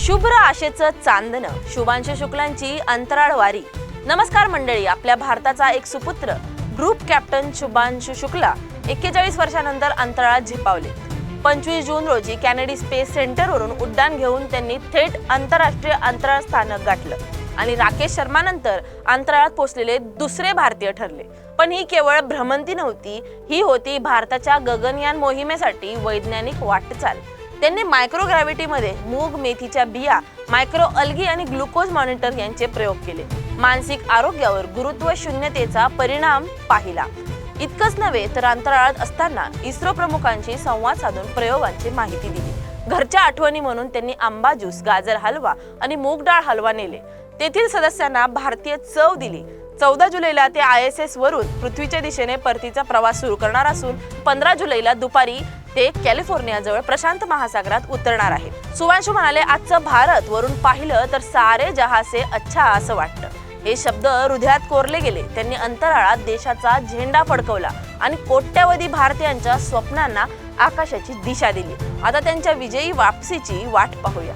शुभ्र आशेचं चांदणं, शुभांशु शुक्लांची अंतराळवारी। नमस्कार मंडळी, आपल्या भारताचा एक सुपुत्र ग्रुप कॅप्टन शुभांशु शुक्ला 41 वर्षांनंतर अंतराळात झेपावले। 25 जून रोजी कॅनेडी स्पेस सेंटरवरून उड्डाण घेऊन त्यांनी थेट आंतरराष्ट्रीय अंतराळ स्थानक गाठलं आणि राकेश शर्मानंतर अंतराळात पोहोचलेले दुसरे भारतीय ठरले। पण ही केवळ भ्रमंती नव्हती, ही होती भारताच्या गगनयान मोहिमेसाठी वैज्ञानिक वाटचाल। त्यांनी मायक्रोग्रॅव्हिटीमध्ये मूग, मेथीच्या बिया, मायक्रो अल्गी आणि ग्लुकोज मॉनिटर यांचे प्रयोग केले। मानसिक आरोग्यावर गुरुत्व शून्यतेचा परिणाम पाहिला। इतकंच नव्हे तर अंतराळात असताना इस्रो प्रमुखांशी संवाद साधून प्रयोगांची माहिती दिली। घरच्या आठवणी म्हणून त्यांनी आंबा ज्यूस, गाजर हलवा आणि मूग डाळ हलवा नेले। तेथील सदस्यांना भारतीय चव दिली। 14 जुलैला ते ISS वरून पृथ्वीच्या दिशेने परतीचा प्रवास सुरू करणार असून 15 जुलैला दुपारी ते कॅलिफोर्नियाजवळ प्रशांत महासागरात उतरणार आहे। शुभांशु म्हणाले, आजचं भारत वरून पाहिलं तर सारे जहां से अच्छा असं वाटतं। हे शब्द हृदयात कोरले गेले। त्यांनी अंतराळात देशाचा झेंडा फडकवला आणि कोट्यावधी भारतीयांच्या स्वप्नांना आकाशाची दिशा दिली। आता त्यांच्या विजयी वापसीची वाट पाहूया।